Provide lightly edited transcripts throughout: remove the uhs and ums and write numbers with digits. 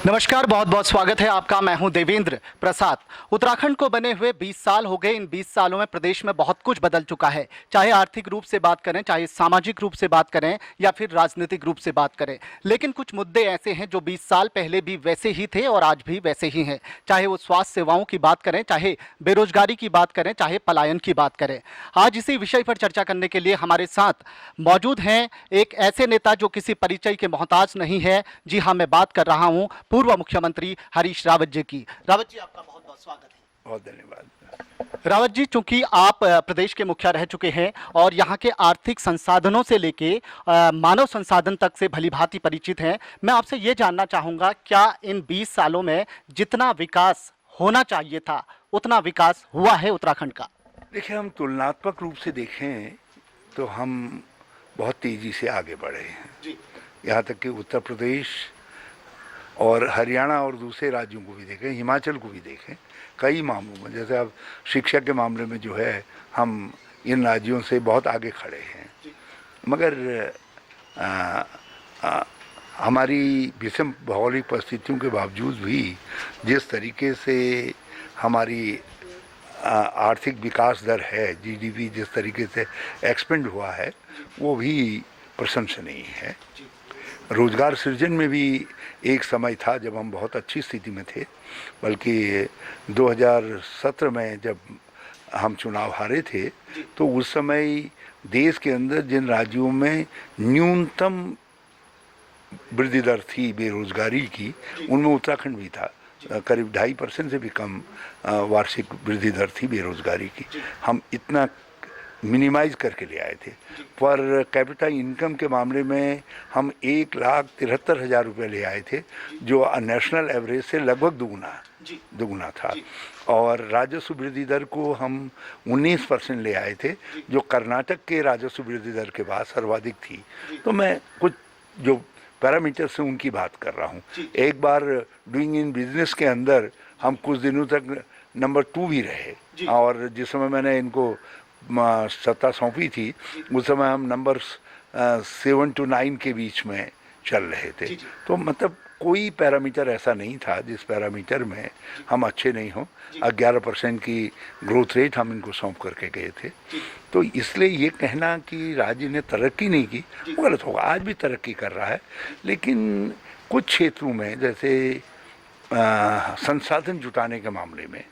नमस्कार, बहुत बहुत स्वागत है आपका। मैं हूं देवेंद्र प्रसाद। उत्तराखंड को बने हुए 20 साल हो गए। इन 20 सालों में प्रदेश में बहुत कुछ बदल चुका है, चाहे आर्थिक रूप से बात करें, चाहे सामाजिक रूप से बात करें या फिर राजनीतिक रूप से बात करें। लेकिन कुछ मुद्दे ऐसे हैं जो 20 साल पहले भी वैसे ही थे और आज भी वैसे ही हैं। चाहे वो स्वास्थ्य सेवाओं की बात करें, चाहे बेरोजगारी की बात करें, चाहे पलायन की बात करें। आज इसी विषय पर चर्चा करने के लिए हमारे साथ मौजूद हैं एक ऐसे नेता जो किसी परिचय के मोहताज नहीं है। जी हाँ, मैं बात कर रहा हूं पूर्व मुख्यमंत्री हरीश रावत जी की। रावत जी, आपका बहुत बहुत स्वागत है। बहुत धन्यवाद। रावत जी, चूंकि आप प्रदेश के मुखिया रह चुके हैं और यहाँ के आर्थिक संसाधनों से लेके मानव संसाधन तक से भलीभांति परिचित हैं, मैं आपसे ये जानना चाहूँगा, क्या इन 20 सालों में जितना विकास होना चाहिए था उतना विकास हुआ है उत्तराखंड का? देखिए, हम तुलनात्मक रूप से देखें तो हम बहुत तेज़ी से आगे बढ़े हैं जी। यहाँ तक कि उत्तर प्रदेश और हरियाणा और दूसरे राज्यों को भी देखें, हिमाचल को भी देखें, कई मामलों में, जैसे अब शिक्षा के मामले में जो है हम इन राज्यों से बहुत आगे खड़े हैं। मगर हमारी विषम भौगोलिक परिस्थितियों के बावजूद भी जिस तरीके से हमारी आर्थिक विकास दर है, जीडीपी जिस तरीके से एक्सपेंड हुआ है, वो भी प्रशंसनीय है। रोजगार सृजन में भी एक समय था जब हम बहुत अच्छी स्थिति में थे, बल्कि 2017 में जब हम चुनाव हारे थे तो उस समय देश के अंदर जिन राज्यों में न्यूनतम वृद्धि दर थी बेरोजगारी की, उनमें उत्तराखंड भी था। करीब 2.5% से भी कम वार्षिक वृद्धि दर थी बेरोजगारी की। हम इतना मिनिमाइज करके ले आए थे। पर कैपिटा इनकम के मामले में हम 1,73,000 रुपये ले आए थे, जो नेशनल एवरेज से लगभग दुगुना था। और राजस्व वृद्धि दर को हम 19% ले आए थे, जो कर्नाटक के राजस्व वृद्धि दर के बाद सर्वाधिक थी। तो मैं कुछ जो पैरामीटर से उनकी बात कर रहा हूँ। एक बार डूइंग इन बिजनेस के अंदर हम कुछ दिनों तक नंबर 2 भी रहे, और जिस समय मैंने इनको सत्ता सौंपी थी उस समय हम नंबर 7 to 9 के बीच में चल रहे थे। तो मतलब कोई पैरामीटर ऐसा नहीं था जिस पैरामीटर में हम अच्छे नहीं हों। 11% की ग्रोथ रेट हम इनको सौंप करके गए थे। तो इसलिए ये कहना कि राज्य ने तरक्की नहीं की, वो गलत होगा। आज भी तरक्की कर रहा है, लेकिन कुछ क्षेत्रों में, जैसे संसाधन जुटाने के मामले में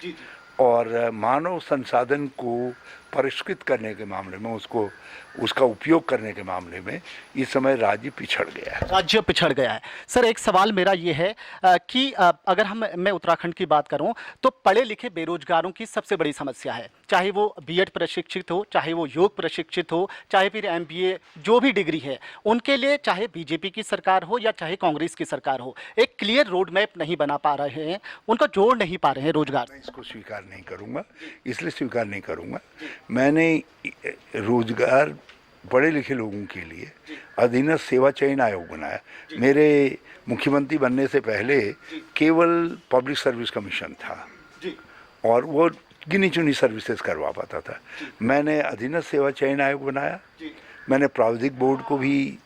और मानव संसाधन को परिष्कृत करने के मामले में, उसका उपयोग करने के मामले में इस समय राज्य पिछड़ गया है। राज्य पिछड़ गया है। सर, एक सवाल मेरा ये है कि अगर मैं उत्तराखंड की बात करूं तो पढ़े लिखे बेरोजगारों की सबसे बड़ी समस्या है, चाहे वो बीएड प्रशिक्षित हो, चाहे वो योग प्रशिक्षित हो, चाहे फिर एमबीए, जो भी डिग्री है, उनके लिए चाहे बीजेपी की सरकार हो या चाहे कांग्रेस की सरकार हो, एक क्लियर रोड मैप नहीं बना पा रहे हैं, उनको जोड़ नहीं पा रहे हैं रोजगार। मैं इसको स्वीकार नहीं करूँगा। इसलिए स्वीकार नहीं करूँगा, मैंने रोजगार पढ़े लिखे लोगों के लिए अधीनस्थ सेवा चयन आयोग बनाया। मेरे मुख्यमंत्री बनने से पहले केवल पब्लिक सर्विस कमीशन था और वो गिनी चुनी सर्विसेज करवा पाता था। मैंने अधीनस्थ सेवा चयन आयोग बनाया। मैंने प्राविधिक बोर्ड को भी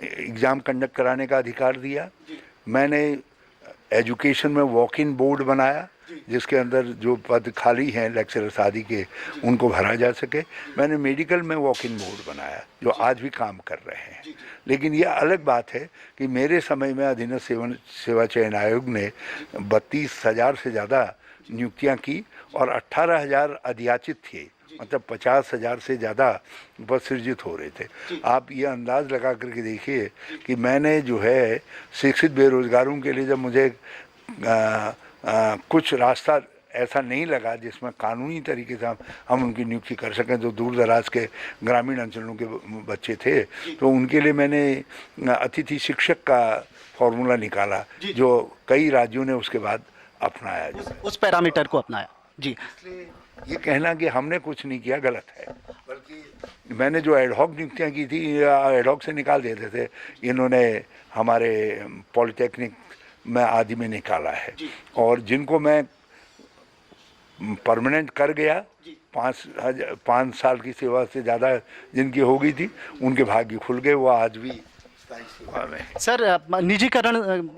एग्ज़ाम कंडक्ट कराने का अधिकार दिया। मैंने एजुकेशन में वॉक इन बोर्ड बनाया, जिसके अंदर जो पद खाली हैं लेक्चरर्स आदि के, उनको भरा जा सके। मैंने मेडिकल में वॉक इन बोर्ड बनाया, जो आज भी काम कर रहे हैं। लेकिन यह अलग बात है कि मेरे समय में अधीनस्थ सेवा चयन आयोग ने 32,000 से ज़्यादा नियुक्तियां की और 18,000 अधियाचित थे, मतलब 50,000 से ज़्यादा पद सृजित हो रहे थे। आप ये अंदाज़ लगा करके देखिए कि मैंने जो है शिक्षित बेरोजगारों के लिए, जब मुझे कुछ रास्ता ऐसा नहीं लगा जिसमें कानूनी तरीके से हम उनकी नियुक्ति कर सकें, जो दूर दराज के ग्रामीण अंचलों के बच्चे थे, तो उनके लिए मैंने अतिथि शिक्षक का फॉर्मूला निकाला, जो कई राज्यों ने उसके बाद अपनाया। उस पैरामीटर को अपनाया। जी, इसलिए ये कहना कि हमने कुछ नहीं किया गलत है। बल्कि मैंने जो एडहॉक नियुक्तियाँ की थी, एडहॉक से निकाल देते थे, इन्होंने हमारे पॉलिटेक्निक में आदि में निकाला है। और जिनको मैं परमानेंट कर गया, 5 साल की सेवा से ज़्यादा जिनकी हो गई थी, उनके भाग्य खुल गए। वो आज भी सेवा में है। सर निजीकरण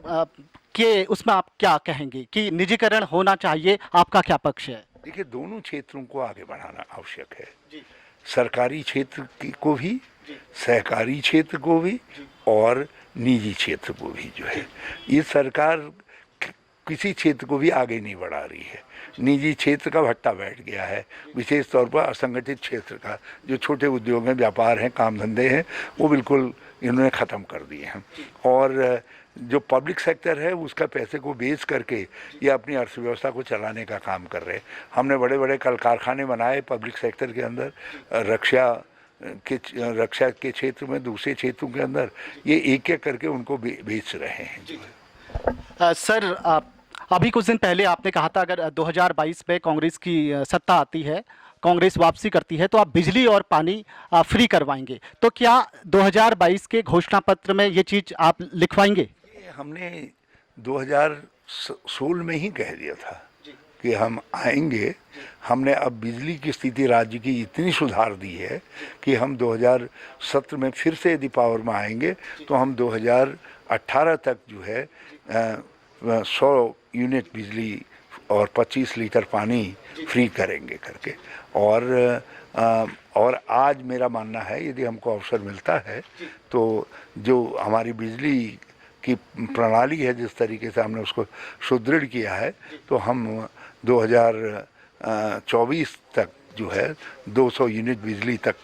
के उसमें आप क्या कहेंगे कि निजीकरण होना चाहिए, आपका क्या पक्ष है? देखिए, दोनों क्षेत्रों को आगे बढ़ाना आवश्यक है, जी। सरकारी क्षेत्र को भी, जी। सहकारी क्षेत्र को भी और निजी क्षेत्र को भी जो है। ये सरकार किसी क्षेत्र को भी आगे नहीं बढ़ा रही है, निजी क्षेत्र का भट्टा बैठ गया है, विशेष तौर पर असंगठित क्षेत्र का, जो छोटे उद्योग हैं, व्यापार हैं, काम धंधे हैं, वो बिल्कुल इन्होंने ख़त्म कर दिए हैं। और जो पब्लिक सेक्टर है उसका पैसे को बेच करके ये अपनी अर्थव्यवस्था को चलाने का काम कर रहे हैं। हमने बड़े बड़े कल कारखाने बनाए पब्लिक सेक्टर के अंदर, रक्षा के क्षेत्र में, दूसरे क्षेत्रों के अंदर, ये एक एक करके उनको बेच रहे हैं। सर अभी कुछ दिन पहले आपने कहा था अगर 2022 में कांग्रेस की सत्ता आती है, कांग्रेस वापसी करती है, तो आप बिजली और पानी फ्री करवाएंगे। तो क्या 2022 के घोषणा पत्र में ये चीज़ आप लिखवाएंगे? हमने 2016 में ही कह दिया था कि हम आएंगे। हमने अब बिजली की स्थिति राज्य की इतनी सुधार दी है कि हम 2017 में फिर से यदि पावर में आएंगे तो हम 2018 तक जो है 100 यूनिट बिजली और 25 लीटर पानी फ्री करेंगे करके। और आज मेरा मानना है यदि हमको अवसर मिलता है तो जो हमारी बिजली की प्रणाली है, जिस तरीके से हमने उसको सुदृढ़ किया है, तो हम 2024 तक जो है 200 यूनिट बिजली तक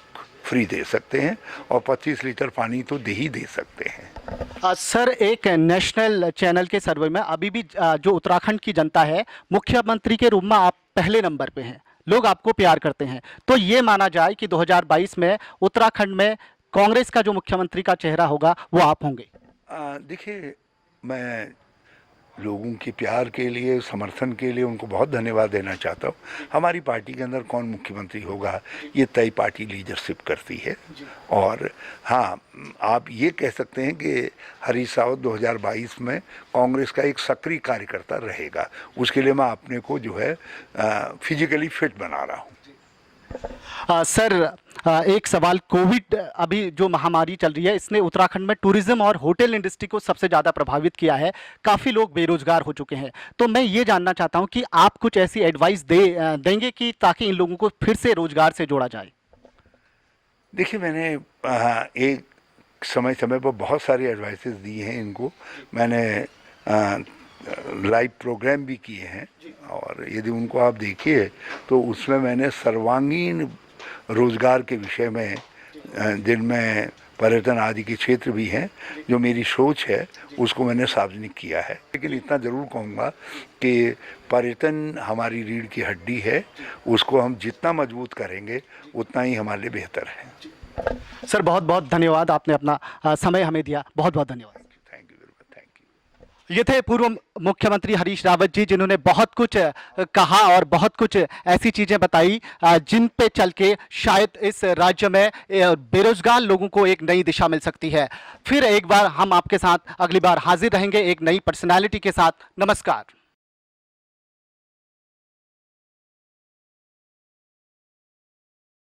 फ्री दे सकते हैं और 25 लीटर पानी तो दे ही दे सकते हैं। सर एक नेशनल चैनल के सर्वे में अभी भी जो उत्तराखंड की जनता है, मुख्यमंत्री के रूप में आप पहले नंबर पे हैं, लोग आपको प्यार करते हैं। तो ये माना जाए कि 2022 में उत्तराखंड में कांग्रेस का जो मुख्यमंत्री का चेहरा होगा वो आप होंगे? देखिए, मैं लोगों के प्यार के लिए, समर्थन के लिए उनको बहुत धन्यवाद देना चाहता हूँ। हमारी पार्टी के अंदर कौन मुख्यमंत्री होगा ये तय पार्टी लीडरशिप करती है। और हाँ, आप ये कह सकते हैं कि हरीश रावत 2022 में कांग्रेस का एक सक्रिय कार्यकर्ता रहेगा। उसके लिए मैं अपने को जो है फिजिकली फिट बना रहा हूँ। सर एक सवाल, कोविड अभी जो महामारी चल रही है इसने उत्तराखंड में टूरिज्म और होटल इंडस्ट्री को सबसे ज़्यादा प्रभावित किया है, काफ़ी लोग बेरोजगार हो चुके हैं। तो मैं ये जानना चाहता हूँ कि आप कुछ ऐसी एडवाइस देंगे कि ताकि इन लोगों को फिर से रोजगार से जोड़ा जाए? देखिए, मैंने एक समय समय पर बहुत सारी एडवाइसेस दी हैं इनको। मैंने लाइव प्रोग्राम भी किए हैं और यदि उनको आप देखिए तो उसमें मैंने सर्वांगीण रोजगार के विषय में, जिनमें पर्यटन आदि के क्षेत्र भी हैं, जो मेरी सोच है उसको मैंने सार्वजनिक किया है। लेकिन इतना ज़रूर कहूँगा कि पर्यटन हमारी रीढ़ की हड्डी है, उसको हम जितना मजबूत करेंगे उतना ही हमारे लिए बेहतर है। सर बहुत बहुत धन्यवाद, आपने अपना समय हमें दिया, बहुत बहुत धन्यवाद। Thank you very much. Thank you. ये थे पूर्व मुख्यमंत्री हरीश रावत जी, जिन्होंने बहुत कुछ कहा और बहुत कुछ ऐसी चीज़ें बताई जिन पे चल के शायद इस राज्य में बेरोजगार लोगों को एक नई दिशा मिल सकती है। फिर एक बार हम आपके साथ अगली बार हाजिर रहेंगे एक नई पर्सनालिटी के साथ। नमस्कार।